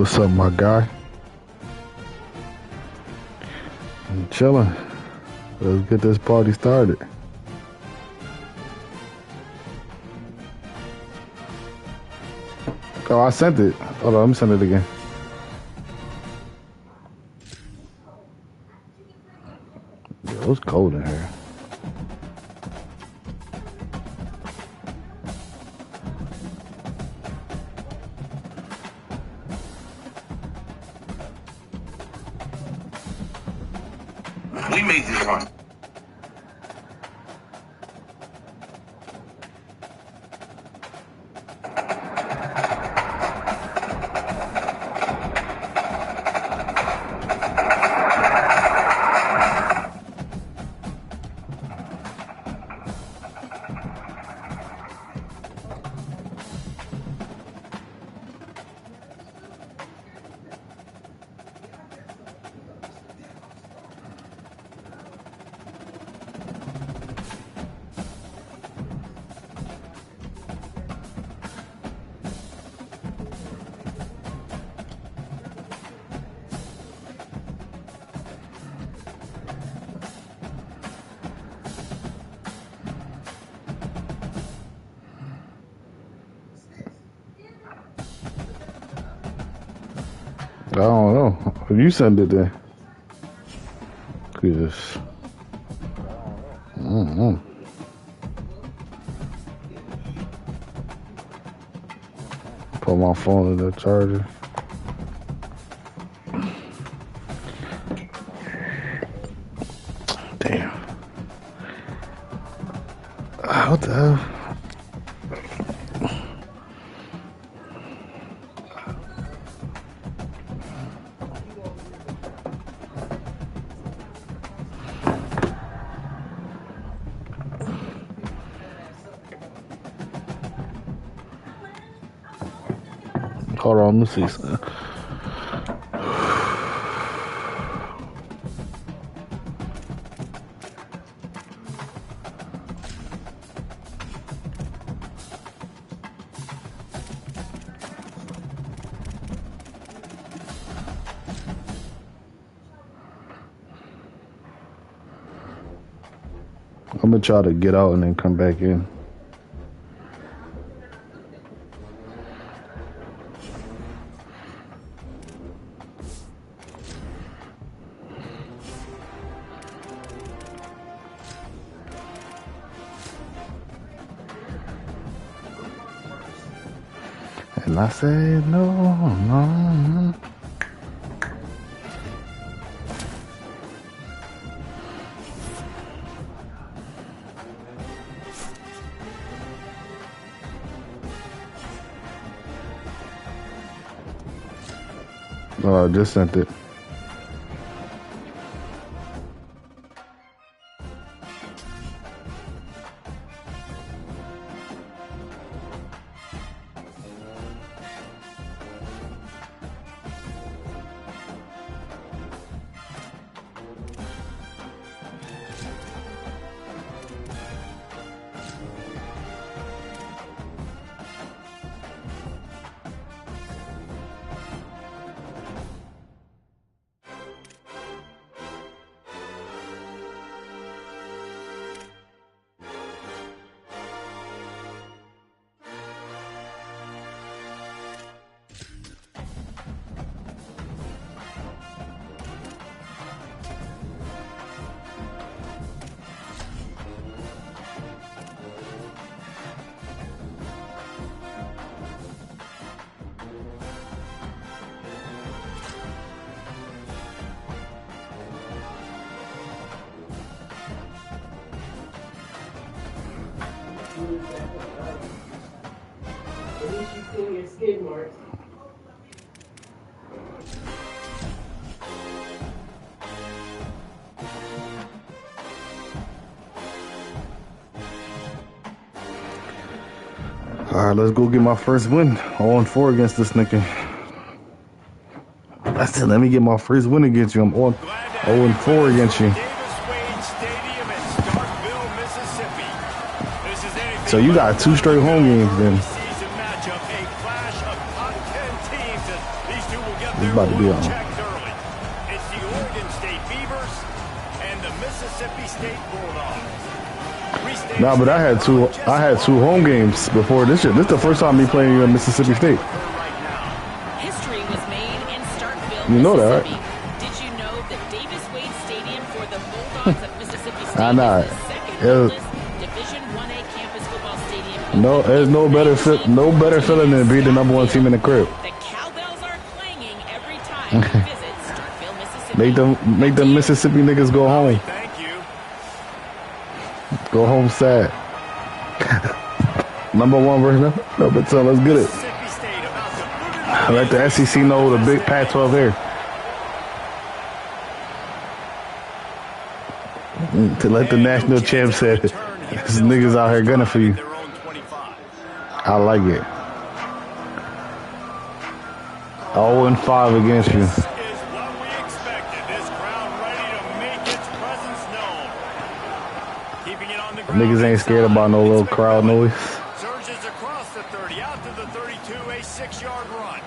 What's up, my guy? I'm chilling. Let's get this party started. Oh, I sent it. Hold on, let me send it again. Yo, it's cold in here. We made this one. I don't know. If you send it then. Cause I don't know. Put my phone in the charger. Damn. What the hell? Hold on, let me see something. I'm gonna try to get out and then come back in. And I said, no. Oh, I just sent it. At least you clean your skid marks. All right, let's go get my first win. 0-4 against this nigga. That's it. Let me get my first win against you. I'm on 0-4 against you. So you got 2 straight home games then. about to be on. It's the Oregon State Beavers and the Mississippi State Bulldogs. Nah, but I had two home games before this year. This is the first time me playing Mississippi State. History was made in Starkville, You know that, Mississippi. Did you know that Davis Wade Stadium for the Bulldogs of Mississippi State I know. is the second oldest Division 1A campus football stadium? No, there's no better feeling than being the #1 team in the crib. The cowbells are clanging every time you visit Starkville, Mississippi. Make them Mississippi niggas go home. Thank you. Go home sad. #1 version. No, but so let's get it. Mississippi State about to put it Let the SEC know the big Pac-12 here. To let the national champ say it. These niggas out here gunning for you. their own 25. I like it. 0-5 against you. This is what we expected. This crowd ready to make its presence known. Keeping it on the ground. Niggas ain't scared about no little crowd noise. Surges across the 30, out to the 32, a 6-yard run.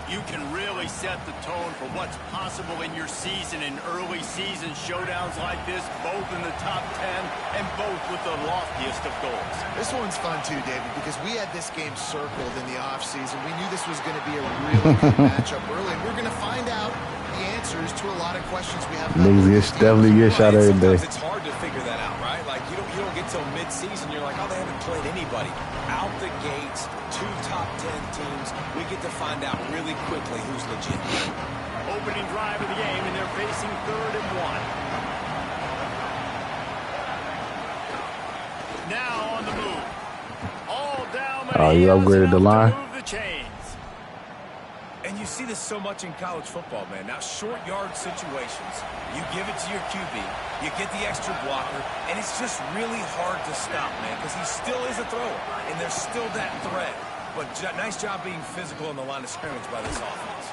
You can really set the tone for what's possible in your season in early season showdowns like this, both in the top 10 and both with the loftiest of goals. This one's fun too, David, because we had this game circled in the offseason. We knew this was going to be a really good matchup early, and we're going to find out the answers to a lot of questions we have. Niggas definitely get shot every day. Sometimes it's hard to figure that out, right? Like you don't get till mid-season, you're like, oh, they haven't played anybody. Out the gates, 2 top 10 teams. We get to find out really quickly who's legit. Opening drive of the game, and they're facing 3rd and 1. Now on the move. All down the Oh, you upgraded the line? move the chains. And you see this so much in college football, man. Now, short yard situations, you give it to your QB, you get the extra blocker, and it's just really hard to stop, man, because he still is a thrower, and there's still that threat. But nice job being physical in the line of scrimmage by this offense.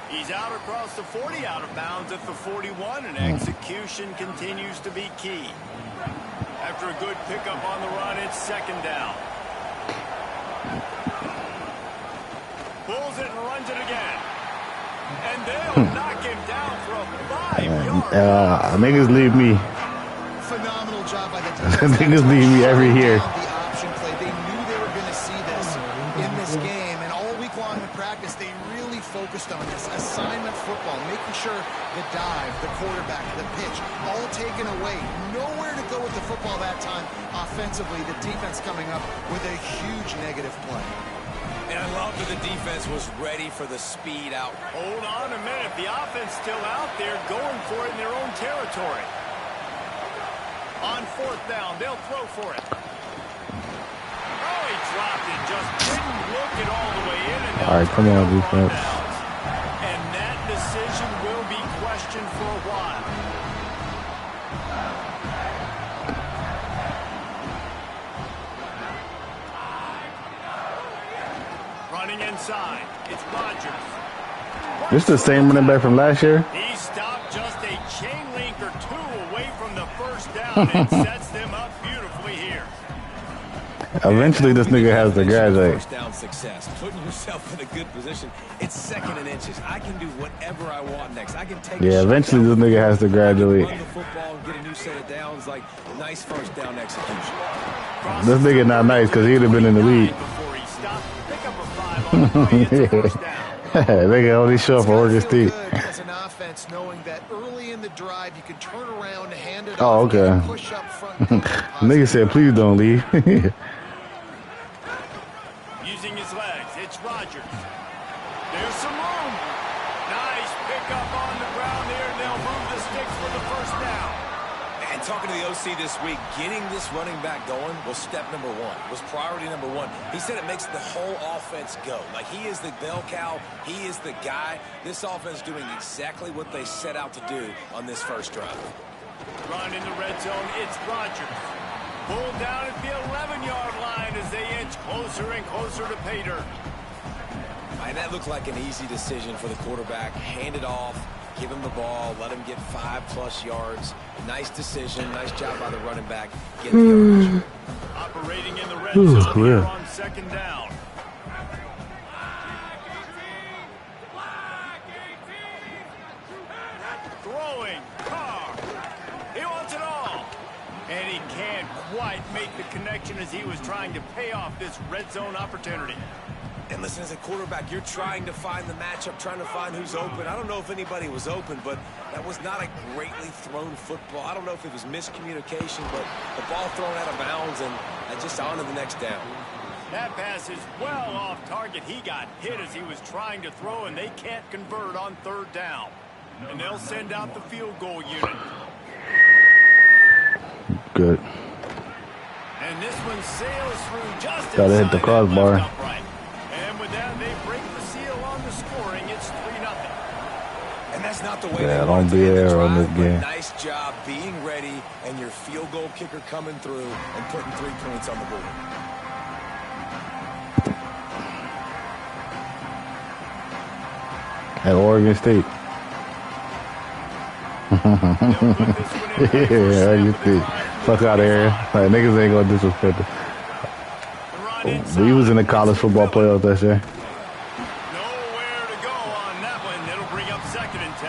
He's out across the 40, out of bounds at the 41, and execution continues to be key. After a good pickup on the run, it's 2nd down. Pulls it and runs it again. And they'll knock him down for a 5-yard. Niggas leave me. Phenomenal job by the defense. Niggas leave me every year. The option play. They knew they were going to see this in this game, and all week long in practice, they really focused on this assignment football, making sure the dive, the quarterback, the pitch, all taken away. Nowhere to go with the football that time. Offensively, the defense coming up with a huge negative play. And I love that the defense was ready for the speed out. Hold on a minute. The offense still out there going for it in their own territory. On 4th down, they'll throw for it. Oh, he dropped it. Just didn't look it all the way in. And All right, come on, defense. And that decision will be questioned for a while. Running inside, it's Rodgers. This the same running back from last year? He stopped just a chain link or 2 away from the 1st down and sets them up beautifully here. Eventually, this nigga has to graduate. First down success, putting yourself in a good position. It's 2nd and inches. I can do whatever I want next. I can take. Yeah, eventually this nigga has to graduate. Run the football and get a new set of downs. Like nice 1st down execution. This nigga not nice because he'd have been in the league. Before he stopped, pick up a 5 on the play. It's a 1st down. They can only show up for Oregon State. As an offense, knowing that early in the drive, you can turn around, hand it Oh, off, okay. and push up front. Nigga said, please don't leave. Using his legs, it's Rodgers. There's some room. Nice pickup on the ground there, and they'll move the sticks for the 1st down. And talking to the OC this week, getting this running back going was step number 1, was priority number 1. He said it makes the whole offense go. Like he is the bell cow, he is the guy. This offense doing exactly what they set out to do on this 1st drive. Run in the red zone, it's Rodgers. Pulled down at the 11-yard line as they inch closer and closer to pay dirt. And that looked like an easy decision for the quarterback. Hand it off, give him the ball, let him get 5+ yards. Nice decision, nice job by the running back. Get the yardage. Operating in the red zone here yeah. on 2nd down. throwing. Carr. He wants it all. And he can't quite make the connection as he was trying to pay off this red zone opportunity. And listen, as a quarterback, you're trying to find the matchup, trying to find who's open. I don't know if anybody was open, but that was not a greatly thrown football. I don't know if it was miscommunication, but the ball thrown out of bounds and just on to the next down. That pass is well off target. He got hit as he was trying to throw, and they can't convert on third down. And they'll send out the field goal unit. Good. And this one sails through just Gotta hit the crossbar. And with that, they break the seal on the scoring. It's 3-0. And that's not the way Yeah, they don't wanted to be end the there on drive, this but game. nice job being ready and your field goal kicker coming through and putting 3 points on the board. At Oregon State. Yeah, Oregon State. Fuck out of here. Like, niggas ain't gonna disrespect it. We was in the college football playoff that year. Nowhere to go on that one. It'll bring up 2nd and 10.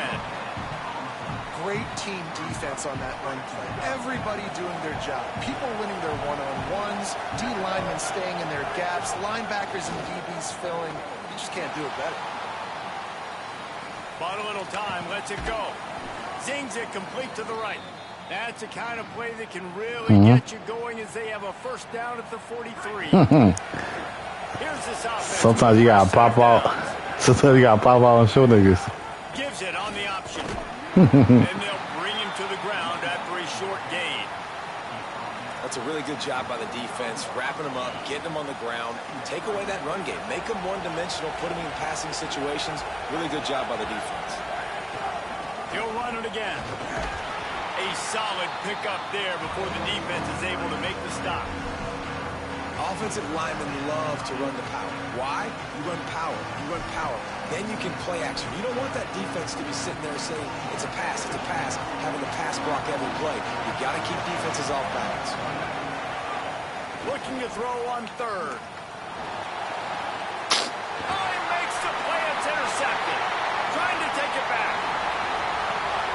Great team defense on that run play. Everybody doing their job. People winning their one-on-ones, D linemen staying in their gaps, linebackers and DBs filling. You just can't do it better. Bought a little time, lets it go. Zings it complete to the right. That's the kind of play that can really get you going as they have a first down at the 43. Here's this offense. Sometimes you gotta pop out. Sometimes you gotta pop out and show niggas. Gives it on the option. And they'll bring him to the ground after a short gain. That's a really good job by the defense, wrapping them up, getting them on the ground. Take away that run game. Make them one-dimensional, put them in passing situations. Really good job by the defense. He'll run it again. A solid pickup there before the defense is able to make the stop. Offensive linemen love to run the power. Why? You run power. You run power. Then you can play action. You don't want that defense to be sitting there saying, it's a pass, having to pass block every play. You got to keep defenses off balance. Looking to throw on third. Oh, he makes the play. It's intercepted. Trying to take it back.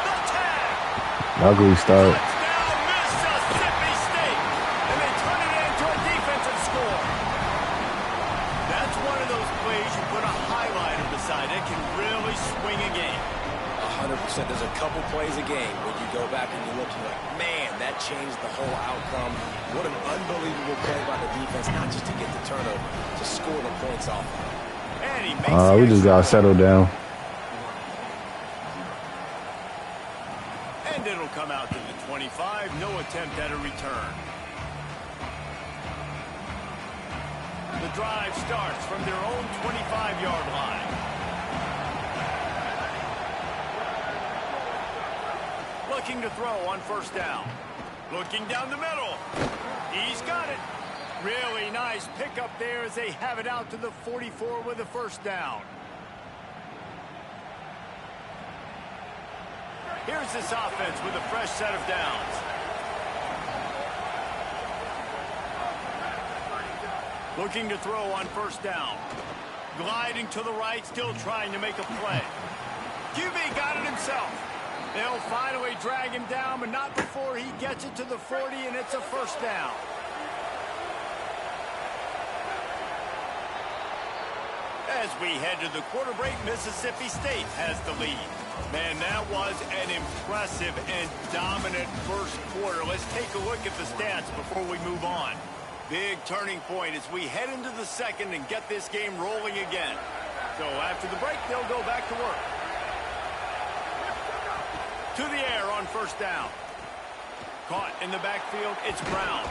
The tag. Ugly start. Touchdown, Mississippi State. And they turn it into a defensive score. That's one of those plays you put a highlighter beside. It can really swing a game. 100%. There's a couple plays a game when you go back and you look and you're like, man, that changed the whole outcome. What an unbelievable play by the defense, not just to get the turnover, to score the points off. And he makes We just gotta settle down. And it'll come out to the 25. No attempt at a return. The drive starts from their own 25-yard line. Looking to throw on first down. Looking down the middle. He's got it. Really nice pickup there as they have it out to the 44 with a first down. Here's this offense with a fresh set of downs. Looking to throw on first down. Gliding to the right, still trying to make a play. QB got it himself. They'll finally drag him down, but not before he gets it to the 40, and it's a first down. As we head to the quarter break, Mississippi State has the lead. Man, that was an impressive and dominant first quarter. Let's take a look at the stats before we move on. Big turning point as we head into the second and get this game rolling again. So after the break, they'll go back to work. To the air on first down. Caught in the backfield, it's Brown.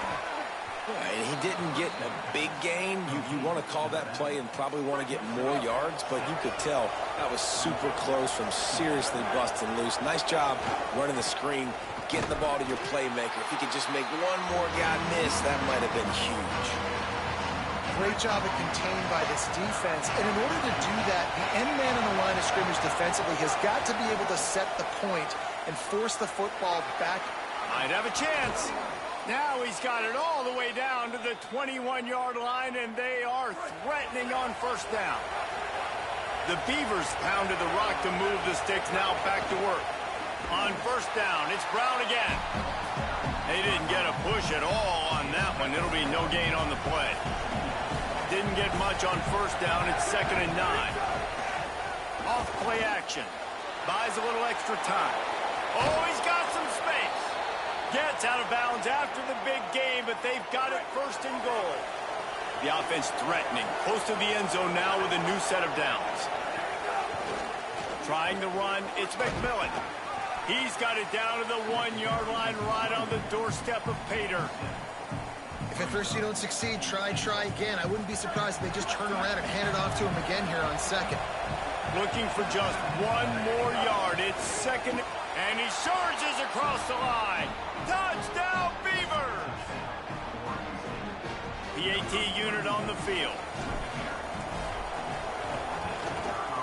Yeah, he didn't get a big gain. You want to call that play and probably want to get more yards, but you could tell that was super close from seriously busting loose. Nice job running the screen, getting the ball to your playmaker. If he could just make one more guy miss, that might have been huge. Great job of contained by this defense. And in order to do that, the end man in the line of scrimmage defensively has got to be able to set the point and force the football back. Might have a chance. Now he's got it all the way down to the 21-yard line, and they are threatening on first down. The Beavers pounded the rock to move the sticks, now back to work. On first down, it's Brown again. They didn't get a push at all on that one. It'll be no gain on the play. Didn't get much on first down. It's 2nd and 9. Off play action. Buys a little extra time. Oh, he's got some space. Gets out of bounds after the big game, but they've got it 1st and goal. The offense threatening. Close to the end zone now with a new set of downs. Trying to run, it's McMillan. He's got it down to the 1-yard line right on the doorstep of Pater. If at first you don't succeed, try again. I wouldn't be surprised if they just turn around and hand it off to him again here on 2nd. Looking for just 1 more yard. It's 2nd, and he surges across the line. Touchdown, Beavers! PAT unit on the field.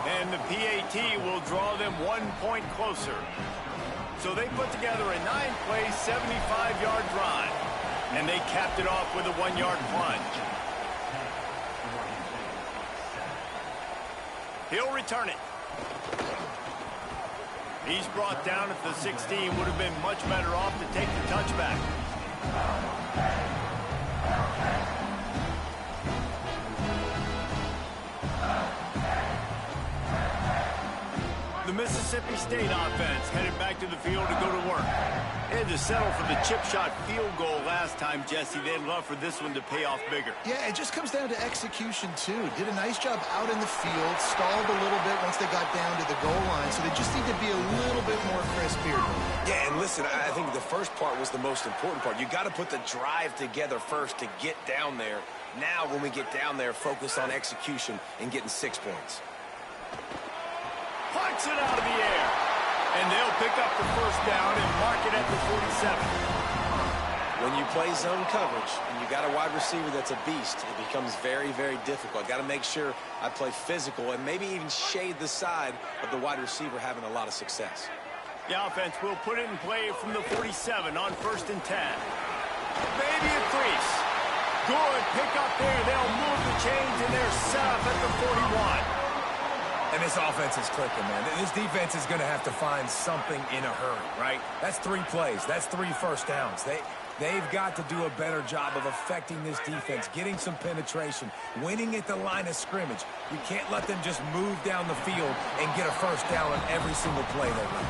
And the PAT will draw them 1 point closer. So they put together a 9-play, 75-yard drive. And they capped it off with a 1-yard plunge. He'll return it. He's brought down at the 16. Would have been much better off to take the touchback. The Mississippi State offense headed back to the field to go to work. They had to settle for the chip shot field goal last time, Jesse. They'd love for this one to pay off bigger. Yeah, it just comes down to execution, too. Did a nice job out in the field, stalled a little bit once they got down to the goal line, so they just need to be a little bit more crisp here. Yeah, and listen, I think the first part was the most important part. You got to put the drive together first to get down there. Now, when we get down there, focus on execution and getting 6 points. Punts it out of the air. And they'll pick up the first down and mark it at the 47. When you play zone coverage and you got a wide receiver that's a beast, it becomes very, very difficult. Got to make sure I play physical and maybe even shade the side of the wide receiver having a lot of success. The offense will put it in play from the 47 on 1st and 10. Maybe a crease. Good pick up there. They'll move the chains and they're set up at the 41. And this offense is clicking, man. This defense is going to have to find something in a hurry, right? That's 3 plays. That's 3 first downs. They've got to do a better job of affecting this defense, getting some penetration, winning at the line of scrimmage. You can't let them just move down the field and get a first down on every single play they run.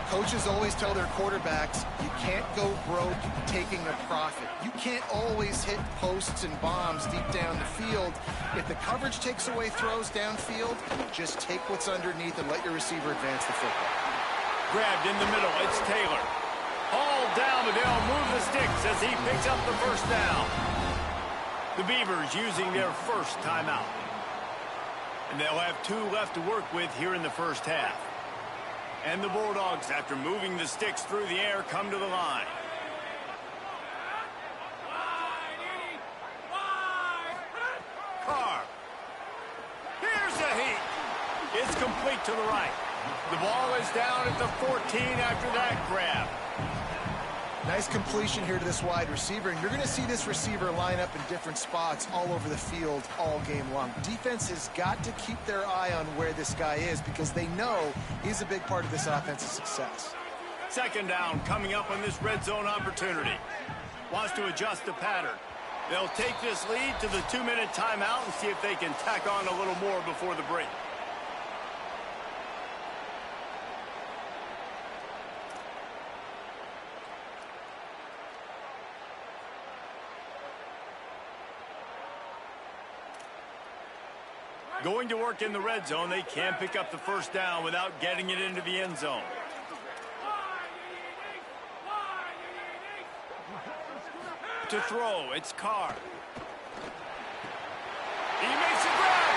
Coaches always tell their quarterbacks, you can't go broke taking a profit. You can't always hit posts and bombs deep down the field. If the coverage takes away throws downfield, just take what's underneath and let your receiver advance the football. Grabbed in the middle, it's Taylor. Hauled down, but they'll move the sticks as he picks up the first down. The Beavers using their first timeout. And they'll have 2 left to work with here in the first half. And the Bulldogs, after moving the sticks through the air, come to the line. Carr. Here's a heat. It's complete to the right. The ball is down at the 14 after that grab. Nice completion here to this wide receiver, and you're going to see this receiver line up in different spots all over the field all game long. Defense has got to keep their eye on where this guy is because they know he's a big part of this offense's success. 2nd down coming up on this red zone opportunity. Wants to adjust the pattern. They'll take this lead to the 2-minute timeout and see if they can tack on a little more before the break. Going to work in the red zone, they can pick up the first down without getting it into the end zone. To throw, it's Carr. He makes a grab.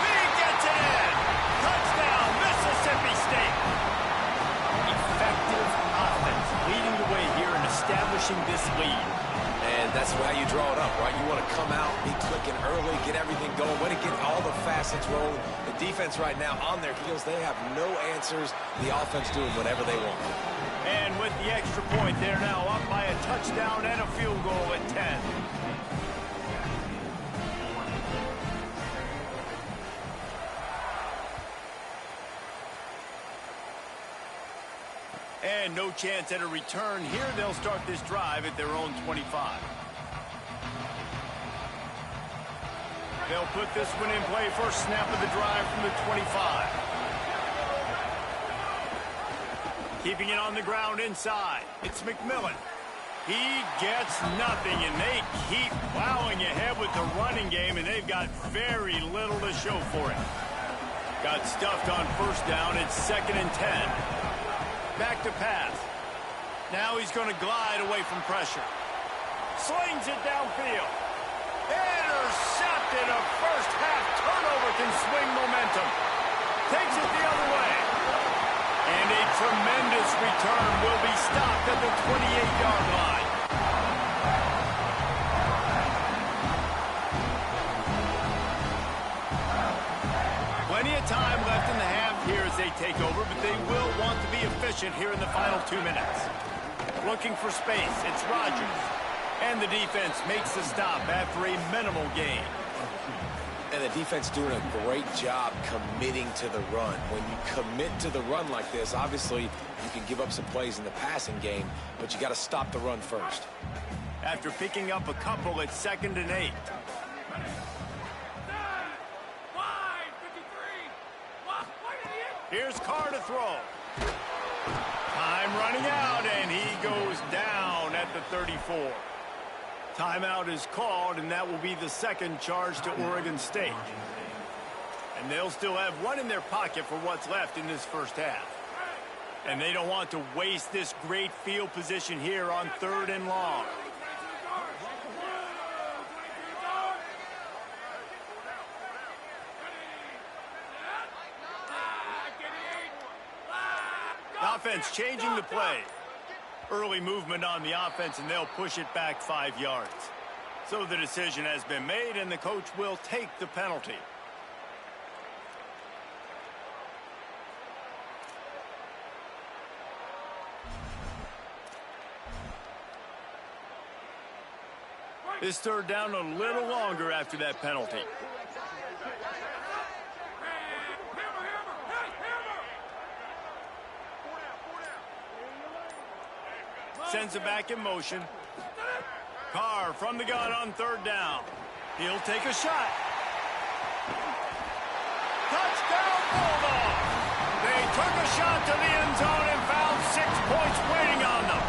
He gets it in. Touchdown, Mississippi State. Effective offense leading the way here and establishing this lead. And that's how you draw it up, right? You want to come out, be clicking early, get everything going, way to get all the facets rolling. The defense right now on their heels, they have no answers. The offense doing whatever they want. And with the extra point, they're now up by a touchdown and a field goal at 10. And no chance at a return here. They'll start this drive at their own 25. They'll put this one in play. First snap of the drive from the 25. Keeping it on the ground inside. It's McMillan. He gets nothing, and they keep plowing ahead with the running game, and they've got very little to show for it. Got stuffed on first down. It's 2nd and 10. Back to pass. Now he's going to glide away from pressure. Slings it downfield. Intercepted. A first-half turnover can swing momentum. Takes it the other way. And a tremendous return will be stopped at the 28-yard line. Plenty of time left in the half here as they take over, but they will want to be efficient here in the final 2 minutes. Looking for space, it's Rodgers. And the defense makes the stop after a minimal gain. And the defense doing a great job committing to the run. When you commit to the run like this, obviously you can give up some plays in the passing game, but you got to stop the run first. After picking up a couple, it's 2nd and 8. Here's Carr to throw. Time running out, and he goes down at the 34. Timeout is called, and that will be the second charge to Oregon State. And they'll still have one in their pocket for what's left in this first half. And they don't want to waste this great field position here on 3rd and long. Offense changing the play. Early movement on the offense, and they'll push it back 5 yards. So the decision has been made, and the coach will take the penalty. This 3rd down a little longer after that penalty. Sends it back in motion. Carr from the gun on 3rd down. He'll take a shot. Touchdown Bulldogs! They took a shot to the end zone and found 6 points waiting on them.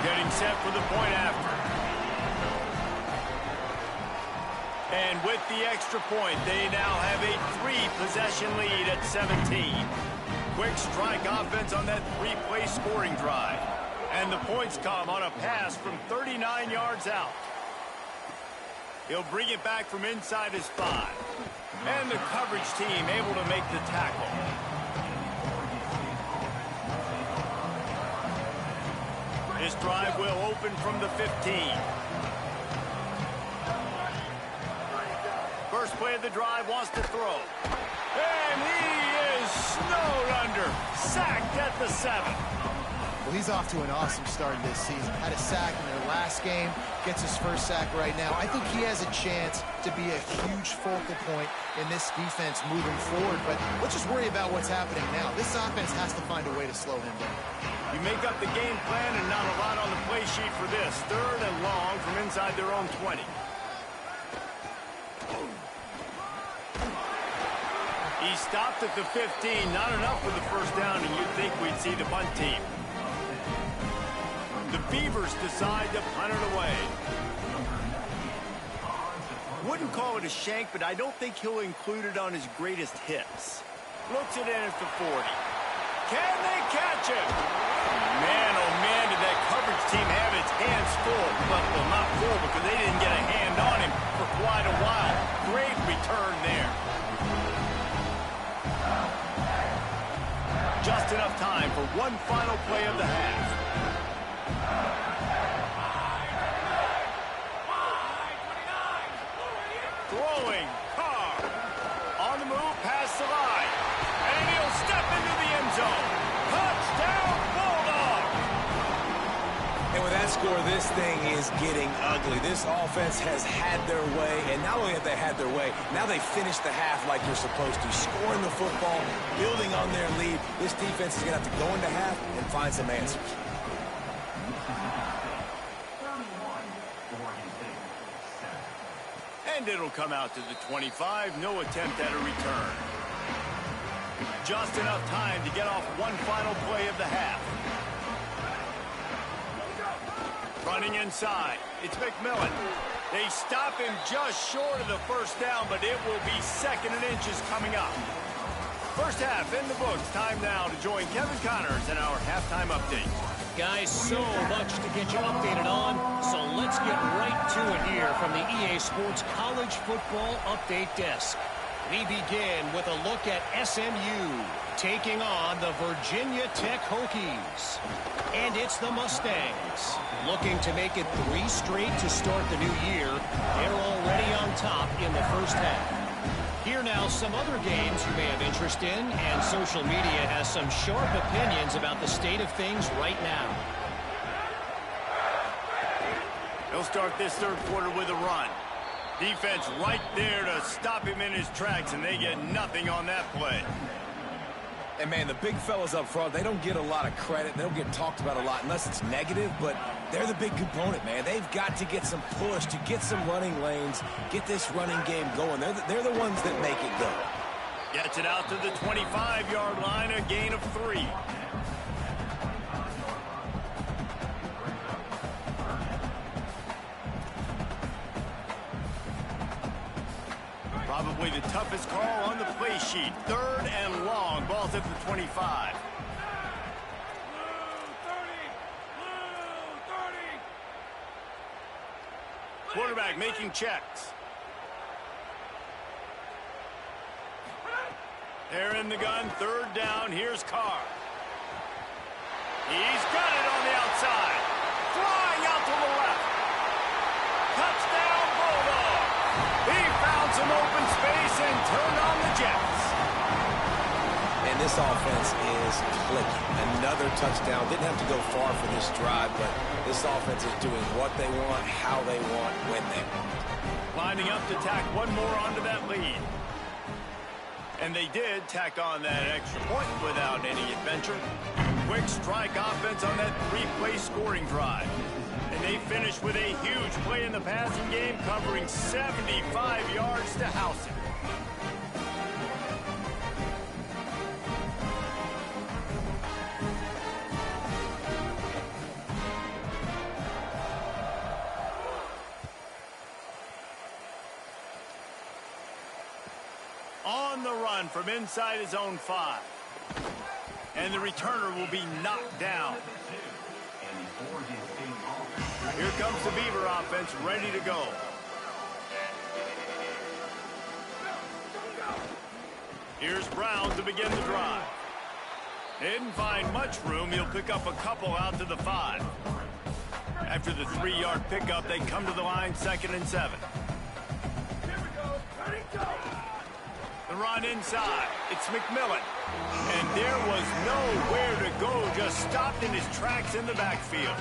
Getting set for the point after. And with the extra point, they now have a 3-possession lead at 17. Quick strike offense on that 3-play scoring drive. And the points come on a pass from 39 yards out. He'll bring it back from inside his 5. And the coverage team able to make the tackle. This drive will open from the 15. First play of the drive, wants to throw. And he is snowed under. Sacked at the 7. Well, he's off to an awesome start this season. Had a sack in their last game, gets his first sack right now. I think he has a chance to be a huge focal point in this defense moving forward, but let's just worry about what's happening now. This offense has to find a way to slow him down. You make up the game plan and not a lot on the play sheet for this. 3rd and long from inside their own 20. He stopped at the 15, not enough for the first down, and you'd think we'd see the punt team. The Beavers decide to punt it away. Wouldn't call it a shank, but I don't think he'll include it on his greatest hits. Looks it in at the 40. Can they catch it? Man, oh man, did that coverage team have its hands full. Well, not full because they didn't get a hand on him for quite a while. Great return there. Just enough time for one final play of the half. Throwing, Carr. On the move, past the line. And he'll step into the end zone. Touchdown, Bulldogs! And with that score, this thing is getting ugly. This offense has had their way, and not only have they had their way, now they finish the half like they're supposed to, scoring the football, building on their lead. This defense is going to have to go into half and find some answers. And it'll come out to the 25. No attempt at a return. Just enough time to get off one final play of the half. Running inside, it's McMillan. They stop him just short of the first down, but it will be 2nd and inches coming up. First half in the books. Time now to join Kevin Connors in our halftime update. Guys, so much to get you updated on, so let's get right to it here from the EA Sports College Football Update Desk. We begin with a look at SMU taking on the Virginia Tech Hokies. And it's the Mustangs looking to make it 3 straight to start the new year. They're already on top in the first half. Here now some other games you may have interest in, and social media has some sharp opinions about the state of things right now. They'll start this third quarter with a run. Defense right there to stop him in his tracks, and they get nothing on that play. And, man, the big fellas up front, they don't get a lot of credit. They don't get talked about a lot unless it's negative, but they're the big component, man. They've got to get some push, to get some running lanes, get this running game going. They're the ones that make it go. Gets it out to the 25-yard line, a gain of 3. Probably the toughest call on the play sheet. 3rd and long. Ball's at the 25. Quarterback making checks. They're in the gun. 3rd down. Here's Carr. He's got it on the outside. Flying out to the left. Touchdown, Bulldog. He found some open space and turned on the Jets. And this offense is clicking. Another touchdown. Didn't have to go far for this drive, but this offense is doing what they want, how they want, when they want. Lining up to tack one more onto that lead. And they did tack on that extra point without any adventure. Quick strike offense on that 3-play scoring drive. And they finished with a huge play in the passing game, covering 75 yards to house it. On the run from inside his own 5. And the returner will be knocked down. Here comes the Beaver offense, ready to go. Here's Brown to begin the drive. Didn't find much room. He'll pick up a couple out to the 5. After the 3-yard pickup, they come to the line, 2nd and 7. The run inside. It's McMillan. And there was nowhere to go, just stopped in his tracks in the backfield.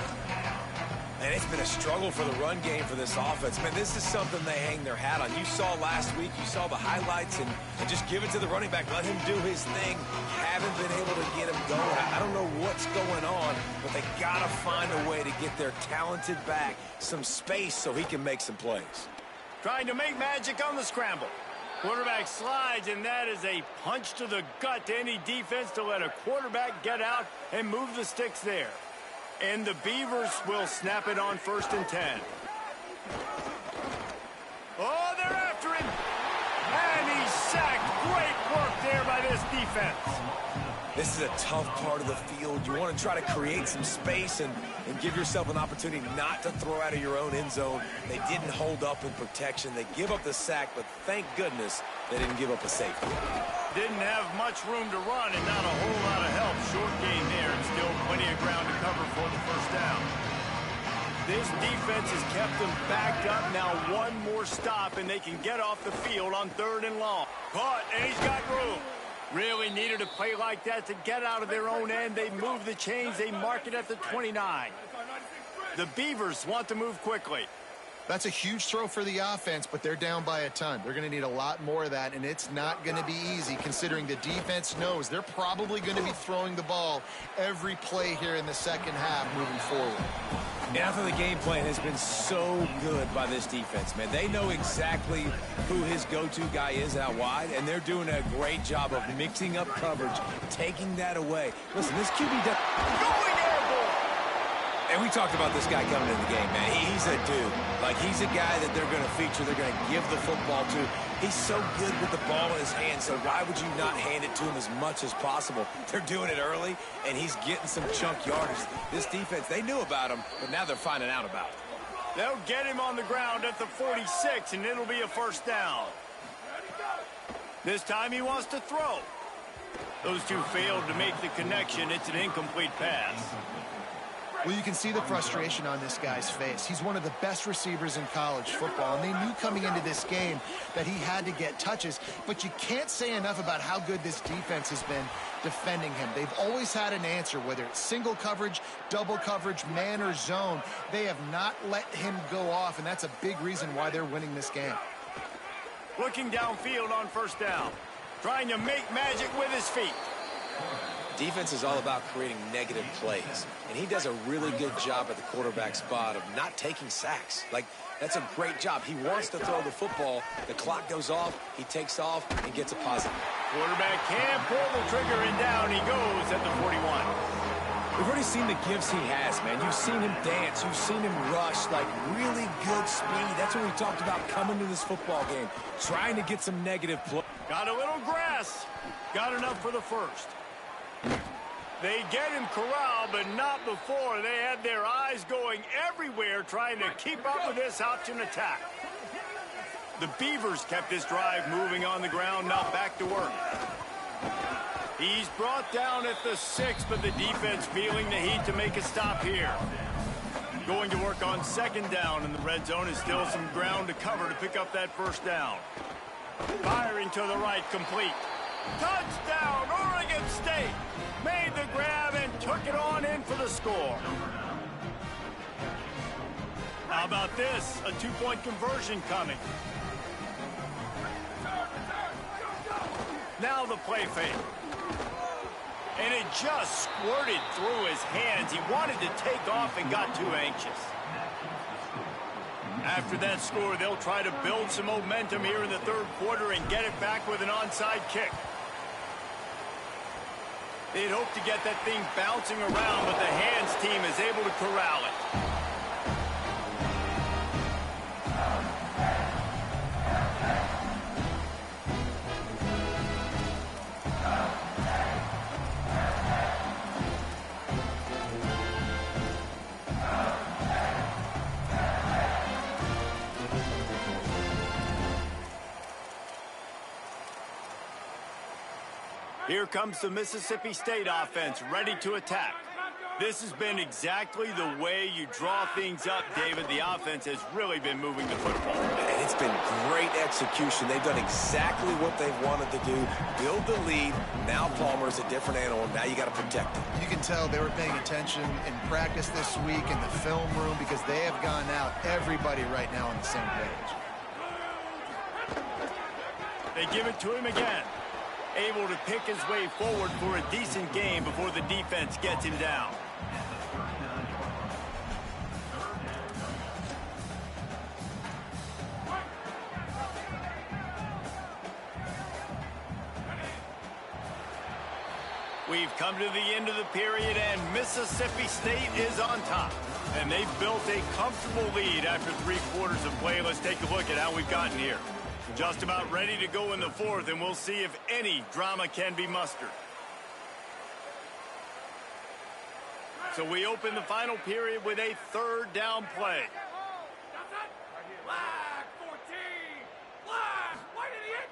And it's been a struggle for the run game for this offense. Man, this is something they hang their hat on. You saw last week, you saw the highlights, and just give it to the running back. Let him do his thing. Haven't been able to get him going. I don't know what's going on, but they got to find a way to get their talented back some space so he can make some plays. Trying to make magic on the scramble. Quarterback slides, and that is a punch to the gut to any defense to let a quarterback get out and move the sticks there. And the Beavers will snap it on 1st and 10. Oh, they're after him. And he's sacked. Great work there by this defense. This is a tough part of the field. You want to try to create some space and give yourself an opportunity not to throw out of your own end zone. They didn't hold up in protection. They give up the sack, but thank goodness they didn't give up a safety. Didn't have much room to run and not a whole lot of help. Short gain there and still plenty of ground to cover for the first down. This defense has kept them backed up. Now one more stop and they can get off the field on 3rd and long. Caught, and he's got room. Really needed a play like that to get out of their own end. They move the chains. They mark it at the 29. The Beavers want to move quickly. That's a huge throw for the offense, but they're down by a ton. They're going to need a lot more of that, and it's not going to be easy considering the defense knows they're probably going to be throwing the ball every play here in the second half moving forward. And after the game plan has been so good by this defense, man. They know exactly who his go-to guy is out wide, and they're doing a great job of mixing up coverage, taking that away. Listen, this QB does... Going airborne! And we talked about this guy coming into the game, man. He's a dude. Like, he's a guy that they're going to feature, they're going to give the football to. He's so good with the ball in his hands, so why would you not hand it to him as much as possible? They're doing it early, and he's getting some chunk yardage. This defense, they knew about him, but now they're finding out about it. They'll get him on the ground at the 46, and it'll be a first down. This time he wants to throw. Those two failed to make the connection. It's an incomplete pass. Well, you can see the frustration on this guy's face. He's one of the best receivers in college football, and they knew coming into this game that he had to get touches, but you can't say enough about how good this defense has been defending him. They've always had an answer, whether it's single coverage, double coverage, man or zone. They have not let him go off, and that's a big reason why they're winning this game. Looking downfield on first down. Trying to make magic with his feet. Defense is all about creating negative plays, and he does a really good job at the quarterback spot of not taking sacks. Like, that's a great job. He wants to throw the football. The clock goes off. He takes off and gets a positive. Quarterback can't pull the trigger, and down he goes at the 41. We've already seen the gifts he has, man. You've seen him dance. You've seen him rush, like really good speed. That's what we talked about coming to this football game, trying to get some negative play. Got a little grass. Got enough for the first. They get him corralled, but not before. They had their eyes going everywhere trying to keep up with this option attack. The Beavers kept this drive moving on the ground, now back to work. He's brought down at the 6, but the defense feeling the heat to make a stop here. Going to work on second down, and the red zone is still some ground to cover to pick up that first down. Firing to the right, complete. Touchdown, Oregon State! Made the grab and took it on in for the score. How about this? A two-point conversion coming. Now the play fake. And it just squirted through his hands. He wanted to take off and got too anxious. After that score, they'll try to build some momentum here in the third quarter and get it back with an onside kick. They'd hope to get that thing bouncing around, but the hands team is able to corral it. Here comes the Mississippi State offense, ready to attack. This has been exactly the way you draw things up, David. The offense has really been moving the football. And it's been great execution. They've done exactly what they've wanted to do. Build the lead. Now Palmer's a different animal. Now you got to protect him. You can tell they were paying attention in practice this week in the film room because they have gone out, everybody right now on the same page. They give it to him again. Able to pick his way forward for a decent game before the defense gets him down. We've come to the end of the period, and Mississippi State is on top. And they've built a comfortable lead after 3 quarters of play. Let's take a look at how we've gotten here. Just about ready to go in the fourth, and we'll see if any drama can be mustered. So we open the final period with a third down play.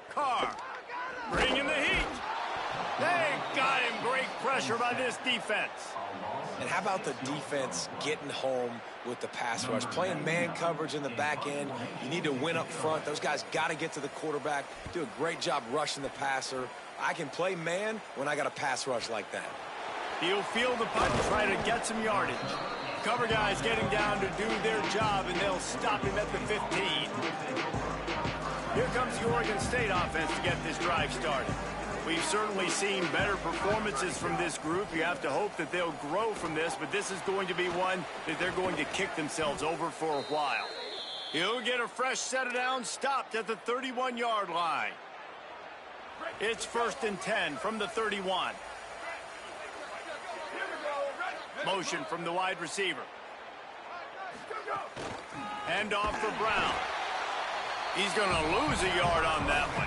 Carr bringing the heat. They got him. Great pressure by this defense. And how about the defense getting home with the pass rush? Playing man coverage in the back end. You need to win up front. Those guys got to get to the quarterback. Do a great job rushing the passer. I can play man when I got a pass rush like that. He'll field the punt and try to get some yardage. Cover guys getting down to do their job, and they'll stop him at the 15. Here comes the Oregon State offense to get this drive started. We've certainly seen better performances from this group. You have to hope that they'll grow from this, but this is going to be one that they're going to kick themselves over for a while. He'll get a fresh set of downs stopped at the 31-yard line. It's 1st and 10 from the 31. Motion from the wide receiver. Hand off for Brown. He's going to lose a yard on that one.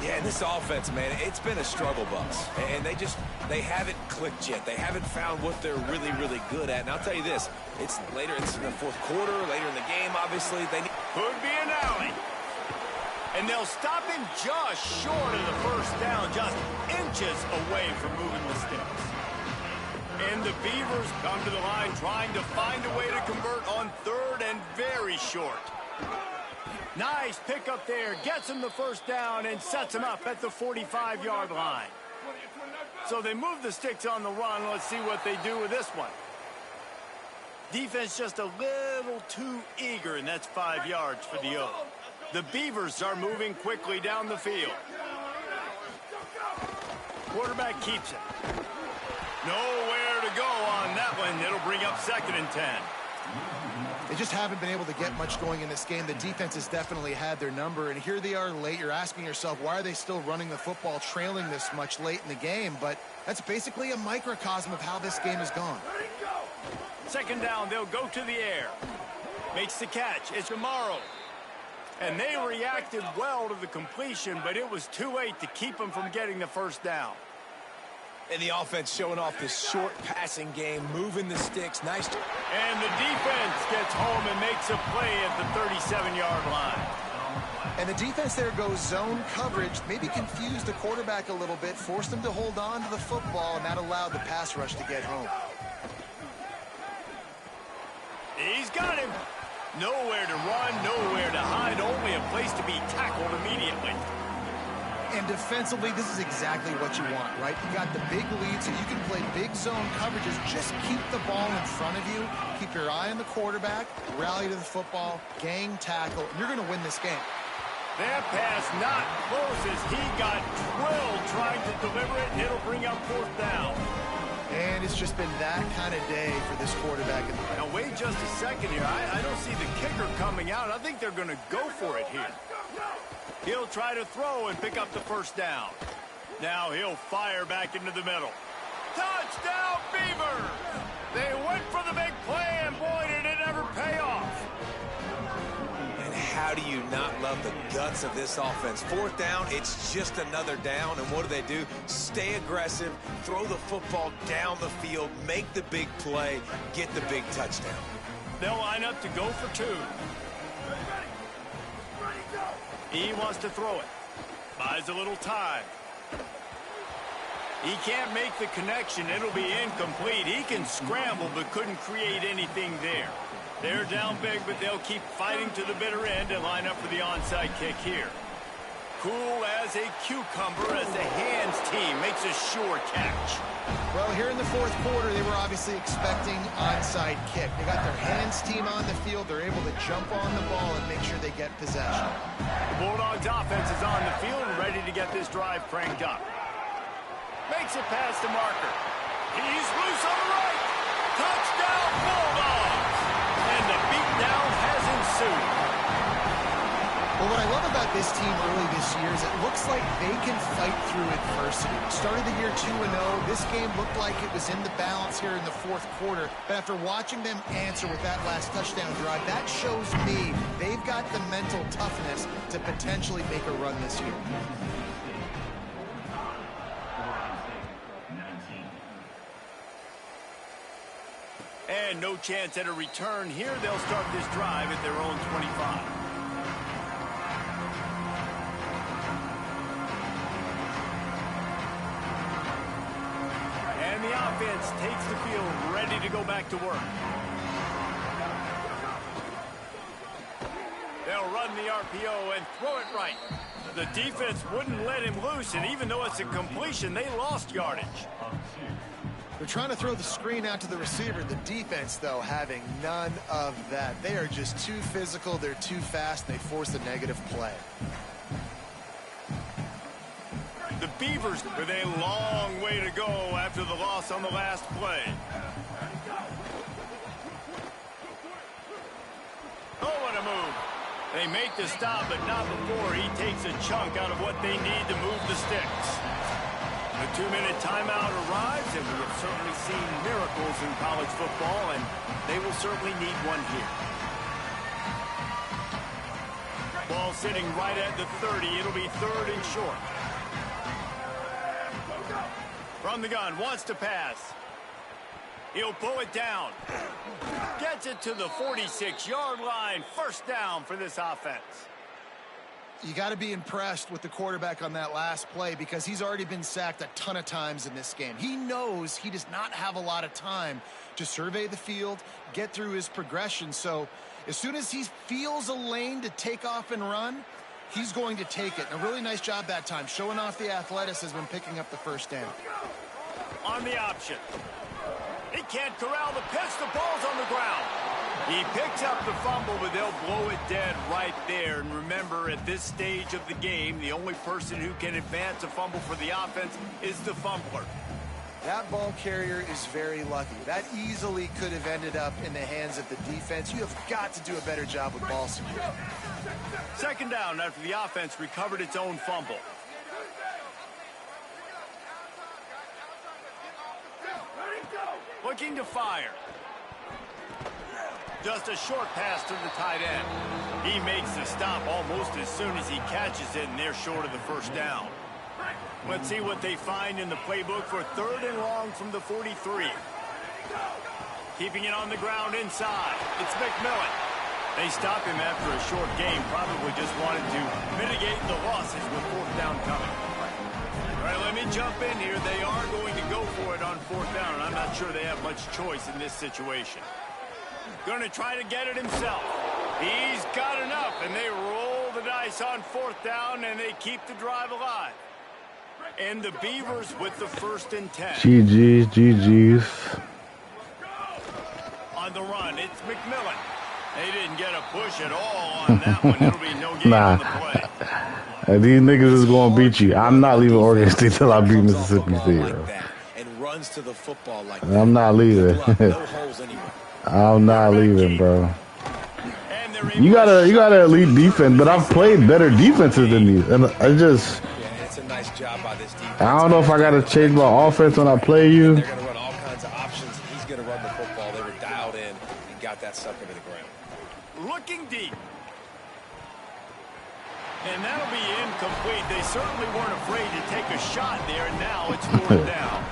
Yeah, this offense, man, it's been a struggle bus. And they haven't clicked yet. They haven't found what they're really, really good at. And I'll tell you this, it's in the fourth quarter, later in the game, obviously. Could be an alley. And they'll stop him just short of the first down, just inches away from moving the sticks. And the Beavers come to the line trying to find a way to convert on 3rd and very short. Nice pick up there, gets him the first down and sets him up at the 45-yard line. So they move the sticks on the run. Let's see what they do with this one. Defense just a little too eager, and that's 5 yards for the O. The Beavers are moving quickly down the field. Quarterback keeps it. Nowhere to go on that one. It'll bring up 2nd and 10. They just haven't been able to get much going in this game. The defense has definitely had their number, and here they are late. You're asking yourself, why are they still running the football, trailing this much late in the game? But that's basically a microcosm of how this game has gone. 2nd down, they'll go to the air. Makes the catch. It's Amaro. And they reacted well to the completion, but it was too late to keep them from getting the first down. And the offense showing off this short passing game, moving the sticks. Nice. And the defense gets home and makes a play at the 37-yard line. And the defense there goes zone coverage, maybe confused the quarterback a little bit, forced him to hold on to the football, and that allowed the pass rush to get home. He's got him. Nowhere to run, nowhere to hide, only a place to be tackled immediately. And defensively, this is exactly what you want, right? You got the big lead, so you can play big zone coverages. Just keep the ball in front of you. Keep your eye on the quarterback, rally to the football, gang tackle, and you're going to win this game. That pass not close as he got drilled trying to deliver it, and it'll bring up 4th down. And it's just been that kind of day for this quarterback. Now, wait just a second here. I don't see the kicker coming out. I think they're going to go for it here. He'll try to throw and pick up the first down. Now he'll fire back into the middle. Touchdown, Beavers! They went for the big play, and boy, did it ever pay off. And how do you not love the guts of this offense? 4th down, it's just another down, and what do? Stay aggressive, throw the football down the field, make the big play, get the big touchdown. They'll line up to go for 2. He wants to throw it. Buys a little time. He can't make the connection. It'll be incomplete. He can scramble, but couldn't create anything there. They're down big, but they'll keep fighting to the bitter end and line up for the onside kick here. Cool as a cucumber as the hands team makes a sure catch. Well, here in the 4th quarter, they were obviously expecting onside kick. They got their hands team on the field. They're able to jump on the ball and make sure they get possession. The Bulldogs offense is on the field and ready to get this drive cranked up. Makes it past the marker. He's loose on the right. Touchdown, Bulldogs! And the beatdown has ensued. Well, what I love about this team early this year is it looks like they can fight through adversity. Started the year 2-0. This game looked like it was in the balance here in the 4th quarter. But after watching them answer with that last touchdown drive, that shows me they've got the mental toughness to potentially make a run this year. And no chance at a return here. They'll start this drive at their own 25. And the offense takes the field, ready to go back to work. They'll run the RPO and throw it right. The defense wouldn't let him loose, and even though it's a completion, they lost yardage. They're trying to throw the screen out to the receiver. The defense, though, having none of that. They are just too physical. They're too fast. They force a negative play. The Beavers with a long way to go after the loss on the last play. Oh, what a move. They make the stop, but not before he takes a chunk out of what they need to move the sticks. The 2-minute timeout arrives, and we have certainly seen miracles in college football, and they will certainly need one here. Ball sitting right at the 30. It'll be 3rd and short. From the gun, wants to pass. He'll pull it down. Gets it to the 46-yard line. 1st down for this offense. You got to be impressed with the quarterback on that last play because he's already been sacked a ton of times in this game. He knows he does not have a lot of time to survey the field, get through his progression. So as soon as he feels a lane to take off and run, he's going to take it. And a really nice job that time, showing off the athleticism and picking up the 1st down. On the option. He can't corral the pitch. The ball's on the ground. He picks up the fumble, but they'll blow it dead right there. And remember, at this stage of the game, the only person who can advance a fumble for the offense is the fumbler. That ball carrier is very lucky. That easily could have ended up in the hands of the defense. You have got to do a better job with ball security. 2nd down after the offense recovered its own fumble. Looking to fire. Just a short pass to the tight end. He makes the stop almost as soon as he catches it, and they're short of the 1st down. Let's see what they find in the playbook for 3rd and long from the 43. Keeping it on the ground inside. It's McMillan. They stop him after a short game. Probably just wanted to mitigate the losses with 4th down coming. All right, let me jump in here. They are going to go for it on 4th down, and I'm not sure they have much choice in this situation. Going to try to get it himself. He's got enough, and they roll the dice on 4th down, and they keep the drive alive. And the Beavers with the 1st and 10. GG's. On the run, it's McMillan. They didn't get a push at all on that one. It'll be no gain on the play. These niggas is going to beat you. I'm not leaving Oregon State till I beat Mississippi State. Bro. And runs to the football like I'm not leaving. No holes anywhere. I'm not leaving, bro. You got an elite defense, but I've played better defenses than these, and I just. Yeah, it's a nice job by this defense. I don't know if I got to change my offense when I play you. They're going to run all kinds of options. He's going to run the football. They were dialed in and got that sucker to the ground. Looking deep. And that'll be incomplete. They certainly weren't afraid to take a shot there, and now it's 4th down.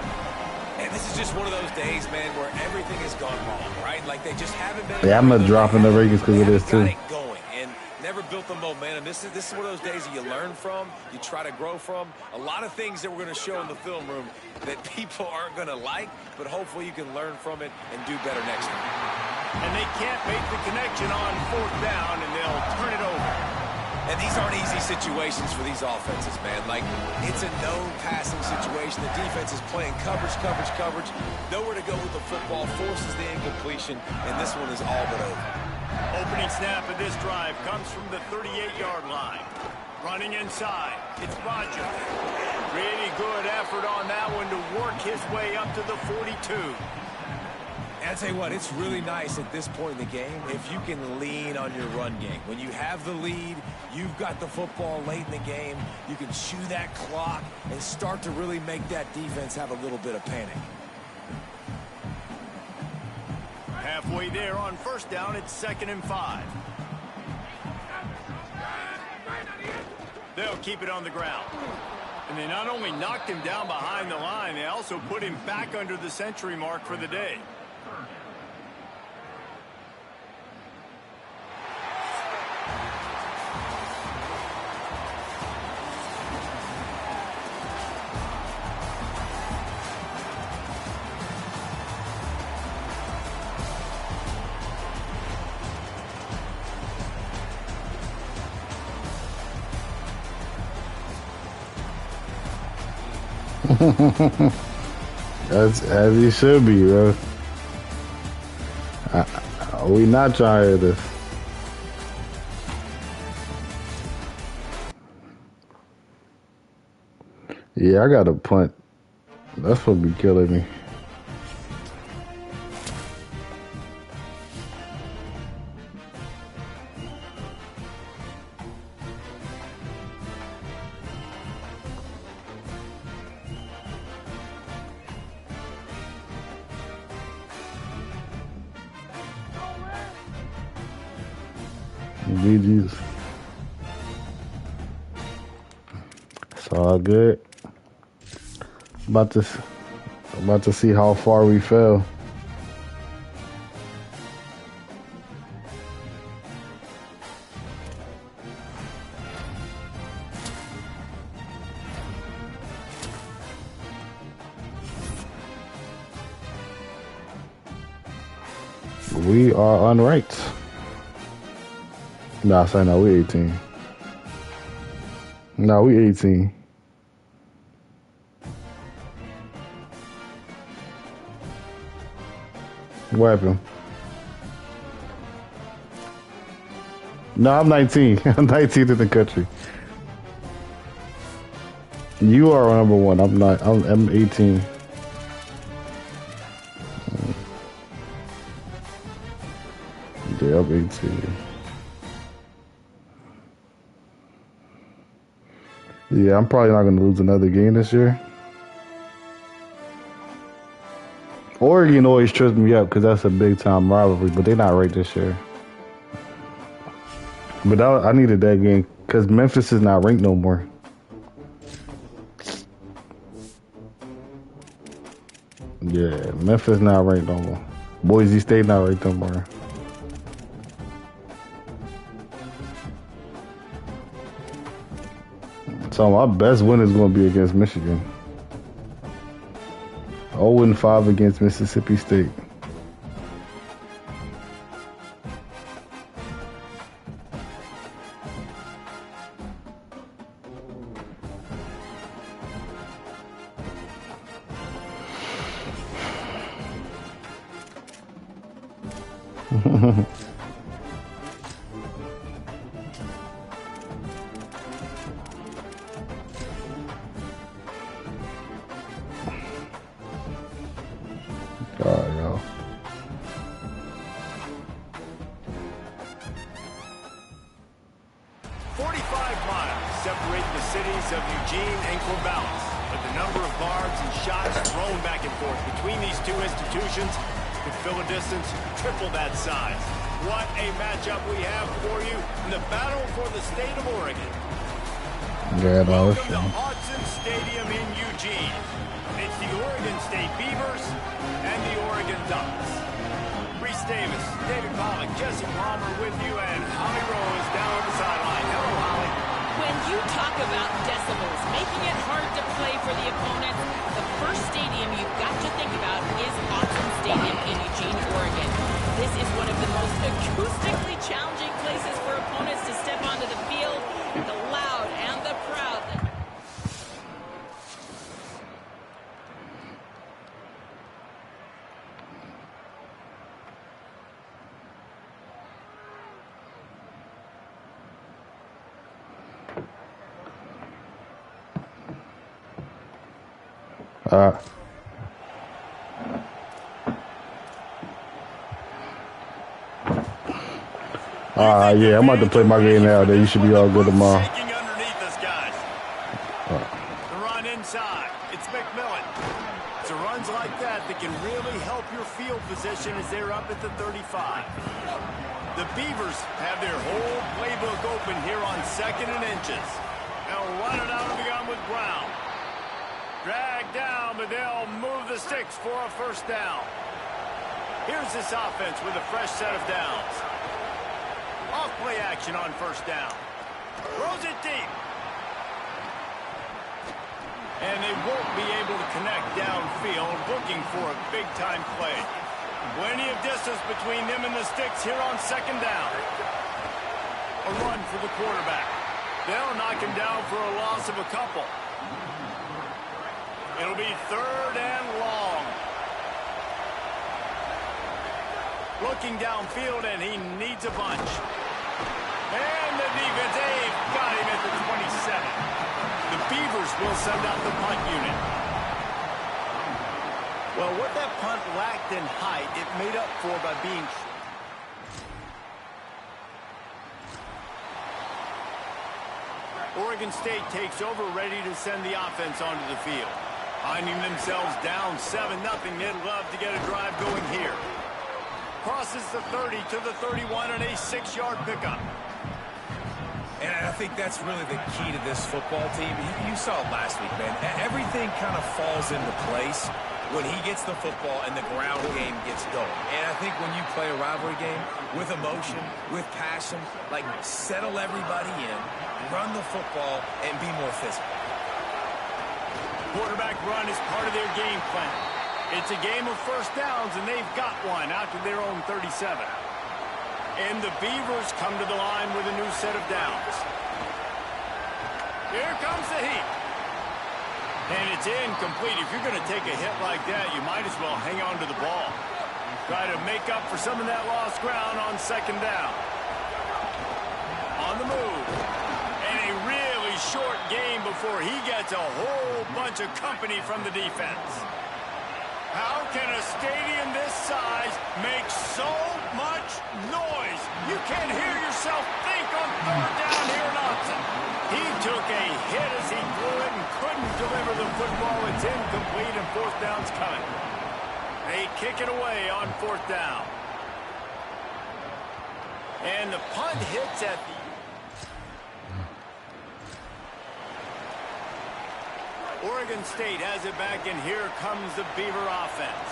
And this is just one of those days, man, where everything has gone wrong, right? Like they just haven't been. Yeah, I'm gonna drop in the rankings because of this too. Got it going and never built the momentum. This is one of those days that you learn from, you try to grow from. A lot of things that we're going to show in the film room that people aren't going to like, but hopefully you can learn from it and do better next time. And they can't make the connection on 4th down, and they'll turn it over. And these aren't easy situations for these offenses, man. Like, it's a known passing situation. The defense is playing coverage. Nowhere to go with the football, forces the incompletion, and this one is all but over. Opening snap of this drive comes from the 38-yard line. Running inside, it's Rogers. Really good effort on that one to work his way up to the 42. And I tell you what, it's really nice at this point in the game if you can lean on your run game. When you have the lead, you've got the football late in the game, you can chew that clock and start to really make that defense have a little bit of panic. Halfway there on 1st down, it's 2nd and 5. They'll keep it on the ground. And they not only knocked him down behind the line, they also put him back under the century mark for the day. as he should be, bro. We not trying to hear this. Yeah, I got a punt. That's what be killing me. GG's. It's all good. About to see how far we fell. We are unranked. Nah, say no, we 18. No, we 18. What happened? No, I'm 19. I'm 19th in the country. You are number one. I'm not. I'm 18. Yeah, I'm 18. Yeah, I'm probably not going to lose another game this year. Oregon always trips me up because that's a big-time rivalry, but they're not right this year. But I needed that game because Memphis is not ranked no more. Yeah, Memphis not ranked no more. Boise State not ranked no more. So my best win is going to be against Michigan. 0-5 against Mississippi State. God, yo. Separate the cities of Eugene and Corvallis, but the number of barbs and shots thrown back and forth between these two institutions could fill a distance triple that size. What a matchup we have for you in the battle for the state of Oregon. Yeah, no, Welcome to Autzen Stadium in Eugene. It's the Oregon State Beavers and the Oregon Ducks. Reese Davis, David Pollock, Jesse Palmer with you, and Holly Rose down on the sideline. Hello, Holly. When you talk about decibels, making it hard to play for the opponent, the first stadium you've got to think about is Autzen Stadium in Eugene, Oregon. This is one of the most acoustically challenging places for opponents to step onto the field. The loud and the proud. Yeah, I'm about to play my game now. Then you should be all good tomorrow. Underneath us, guys. The run inside. It's McMillan. It's runs like that that can really help your field position as they're up at the 35. The Beavers have their whole playbook open here on 2nd and inches. They'll run it out of the gun with Brown. Drag down, but they'll move the sticks for a first down. Here's this offense with a fresh set of downs. Off play action on first down. Throws it deep. And they won't be able to connect downfield, looking for a big-time play. Plenty of distance between them and the sticks here on 2nd down. A run for the quarterback. They'll knock him down for a loss of a couple. It'll be 3rd and long Looking downfield, and he needs a bunch. And the defense, they've got him at the 27. The Beavers will send out the punt unit. Well, what that punt lacked in height, it made up for by being... Oregon State takes over, ready to send the offense onto the field. Finding themselves down 7-0, they'd love to get a drive going here. Crosses the 30 to the 31 and a 6-yard pickup. And I think that's really the key to this football team. You saw it last week, man. Everything kind of falls into place when he gets the football and the ground game gets going. And I think when you play a rivalry game with emotion, with passion, like settle everybody in, run the football, and be more physical. Quarterback run is part of their game plan. It's a game of first downs, and they've got one out to their own 37. And the Beavers come to the line with a new set of downs. Here comes the heat. And it's incomplete. If you're going to take a hit like that, you might as well hang on to the ball. Try to make up for some of that lost ground on second down. On the move. And a really short game before he gets a whole bunch of company from the defense. How can a stadium this size make so much noise? You can't hear yourself think on third down here in Austin. He took a hit as he threw it and couldn't deliver the football. It's incomplete and fourth down's coming. They kick it away on fourth down. And the punt hits at the... Oregon State has it back, and here comes the Beaver offense.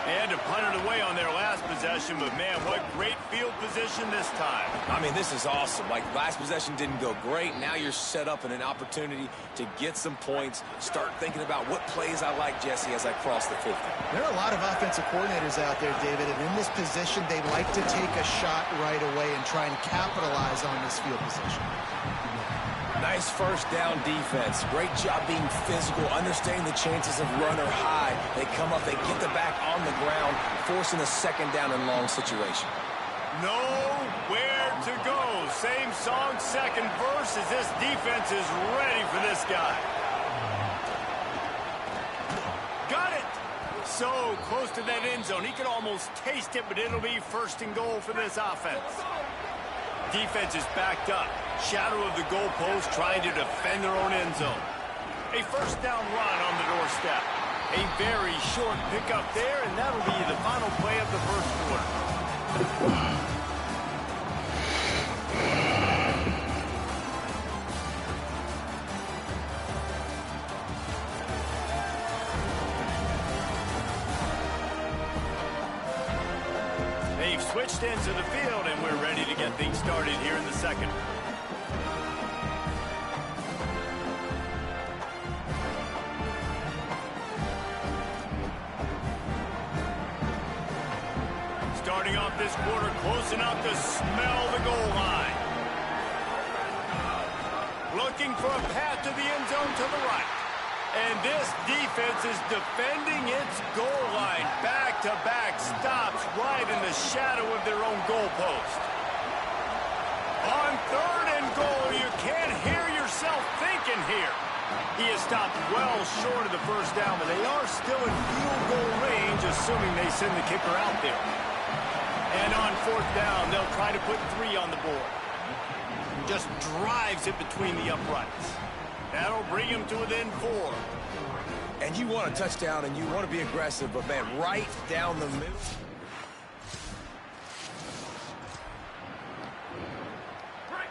They had to punt it away on their last possession, but man, what great field position this time. I mean, this is awesome. Like, last possession didn't go great. Now you're set up in an opportunity to get some points, start thinking about what plays I like, Jesse, as I cross the 50. There are a lot of offensive coordinators out there, David, and in this position, they like to take a shot right away and try and capitalize on this field position. Nice first down defense. Great job being physical, understanding the chances of run or high. They come up, they get the back on the ground, forcing a second down and long situation. Nowhere to go. Same song, second verse, as this defense is ready for this guy. Got it. So close to that end zone. He could almost taste it, but it'll be first and goal for this offense. Defense is backed up. Shadow of the goalpost trying to defend their own end zone. A first down run on the doorstep. A very short pickup there, and that'll be the final play of the first quarter. They've switched into the field, and we're ready to get things started here in the second. Starting off this quarter close enough to smell the goal line. Looking for a path to the end zone to the right. And this defense is defending its goal line. Back-to-back stops right in the shadow of their own goalpost. On third and goal, you can't hear yourself thinking here. He is stopped well short of the first down, but they are still in field goal range, assuming they send the kicker out there. And on fourth down, they'll try to put 3 on the board. Just drives it between the uprights. That'll bring him to within 4. And you want a touchdown and you want to be aggressive, but man, right down the middle.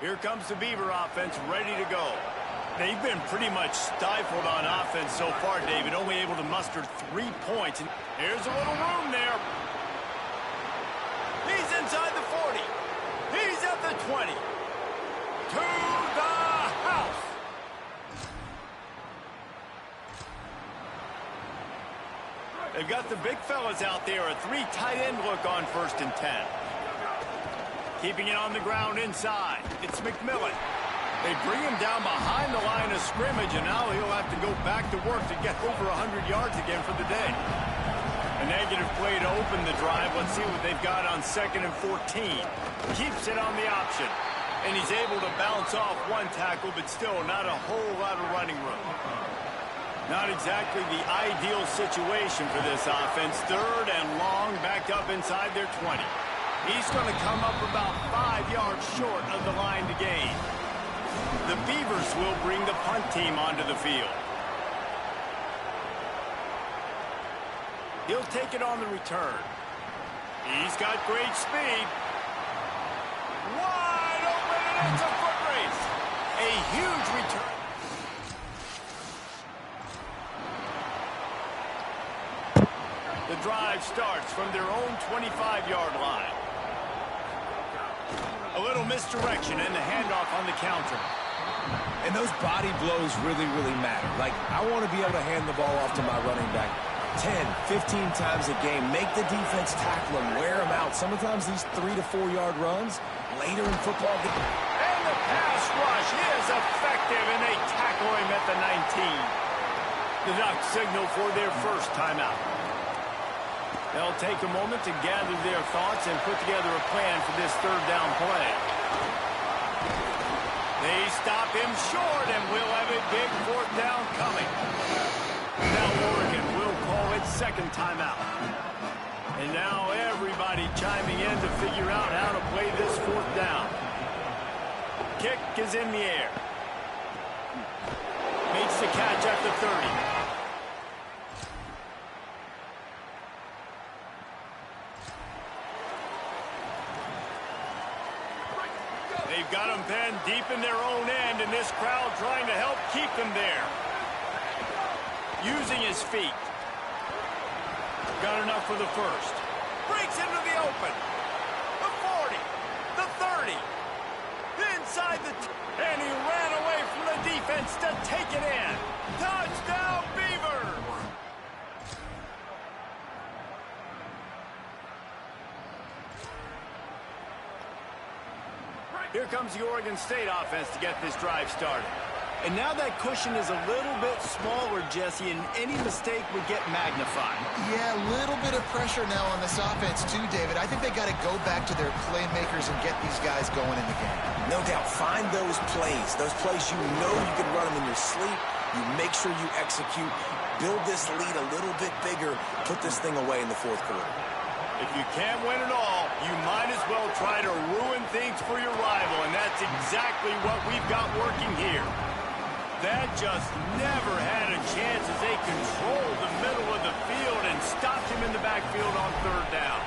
Here comes the Beaver offense ready to go. They've been pretty much stifled on offense so far, David, only able to muster 3 points. And here's a little room there. He's inside the 40. He's at the 20. To the house. They've got the big fellas out there, a 3 tight end look on first and 10. Keeping it on the ground inside. It's McMillan. They bring him down behind the line of scrimmage, and now he'll have to go back to work to get over 100 yards again for the day. A negative play to open the drive. Let's see what they've got on 2nd and 14. Keeps it on the option. And he's able to bounce off one tackle, but still not a whole lot of running room. Not exactly the ideal situation for this offense. 3rd and long, back up inside their 20. He's going to come up about 5 yards short of the line to gain. The Beavers will bring the punt team onto the field. He'll take it on the return. He's got great speed. Wide open, and it's a foot race. A huge return. The drive starts from their own 25-yard line. A little misdirection and the handoff on the counter. And those body blows really, really matter. Like, I want to be able to hand the ball off to my running back 10, 15 times a game. Make the defense tackle him, wear him out. Sometimes these 3 to 4 yard runs later in football. And the pass rush is effective, and they tackle him at the 19. The Ducks signal for their first timeout. They'll take a moment to gather their thoughts and put together a plan for this 3rd down play. They stop him short, and we'll have a big 4th down coming. Now Oregon will call its 2nd timeout. And now everybody chiming in to figure out how to play this 4th down. Kick is in the air. Makes the catch at the 30. They've got them then deep in their own end, and this crowd trying to help keep them there. Using his feet. Got enough for the first. Breaks into the open. The 40. The 30. Inside the... and he ran away from the defense to take it in. Touchdown, Beavers! Here comes the Oregon State offense to get this drive started. And now that cushion is a little bit smaller, Jesse, and any mistake would get magnified. Yeah, a little bit of pressure now on this offense too, David. I think they got to go back to their playmakers and get these guys going in the game. No doubt. Find those plays you know you can run them in your sleep. You make sure you execute. Build this lead a little bit bigger. Put this thing away in the 4th quarter. If you can't win it all, you might as well try to ruin things for your rival, and that's exactly what we've got working here. That just never had a chance as they controlled the middle of the field and stopped him in the backfield on 3rd down.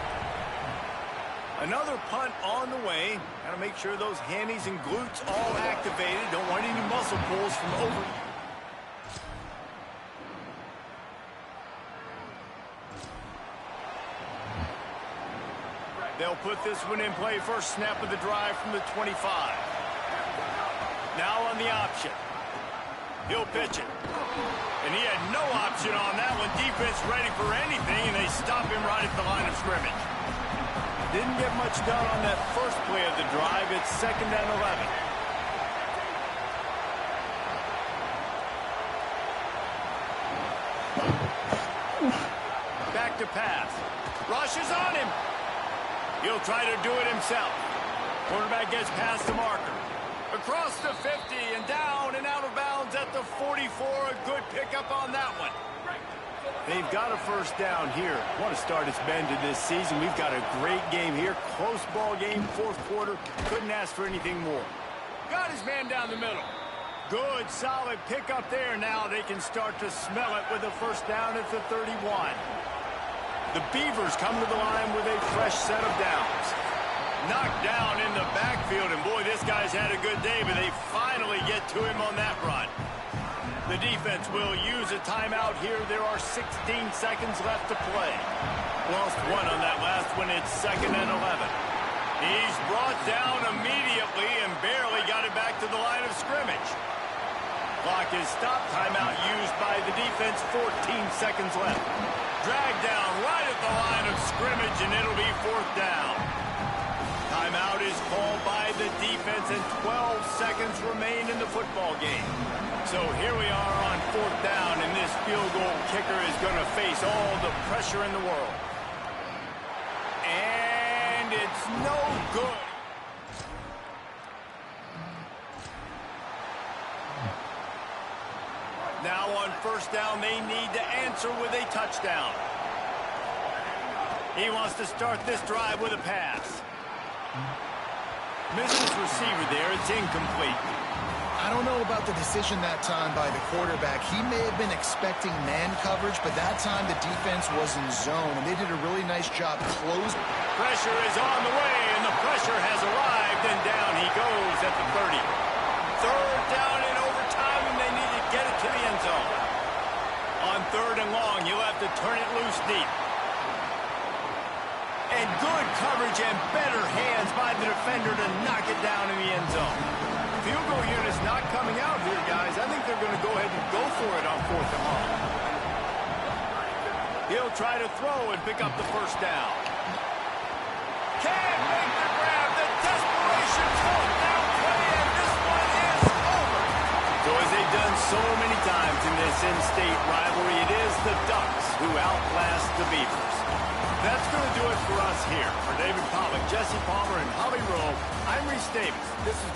Another punt on the way. Got to make sure those hammies and glutes all activated. Don't want any muscle pulls from over... They'll put this one in play. First snap of the drive from the 25. Now on the option. He'll pitch it. And he had no option on that one. Defense ready for anything, and they stop him right at the line of scrimmage. Didn't get much done on that first play of the drive. It's 2nd and 11. Back to pass. Rush is on him. He'll try to do it himself. Quarterback gets past the marker. Across the 50 and down and out of bounds at the 44. A good pickup on that one. They've got a first down here. What a start it's been to this season. We've got a great game here. Close ball game, 4th quarter. Couldn't ask for anything more. Got his man down the middle. Good, solid pickup there. Now they can start to smell it with a first down at the 31. The Beavers come to the line with a fresh set of downs. Knocked down in the backfield, and boy, this guy's had a good day, but they finally get to him on that run. The defense will use a timeout here. There are 16 seconds left to play. Lost one on that last one. It's 2nd and 11. He's brought down immediately and barely got it back to the line of scrimmage. Clock is stopped. Timeout used by the defense. 14 seconds left. Dragged down right at the line of scrimmage, and it'll be 4th down. Timeout is called by the defense, and 12 seconds remain in the football game. So here we are on 4th down, and this field goal kicker is going to face all the pressure in the world. And it's no good. Now on 1st down, they need to answer with a touchdown. He wants to start this drive with a pass. Misses receiver there. It's incomplete. I don't know about the decision that time by the quarterback. He may have been expecting man coverage, but that time the defense was in zone, and they did a really nice job closing. Pressure is on the way, and the pressure has arrived, and down he goes at the 30. 3rd down in overtime, and they need to get it to the end zone. On 3rd and long, you'll have to turn it loose deep. And good coverage and better hands by the defender to knock it down in the end zone. Field goal unit's not coming out here, guys. I think they're going to go ahead and go for it on 4th and long. He'll try to throw and pick up the 1st down. Can't make the grab. The desperation 4th down play, and this one is over. So as they've done so many times in this in-state rivalry, it is the Ducks who outlast the Beavers. That's going to do it for us here. For David Pollack, Jesse Palmer, and Holly Rowe, I'm Reese Davis. This has been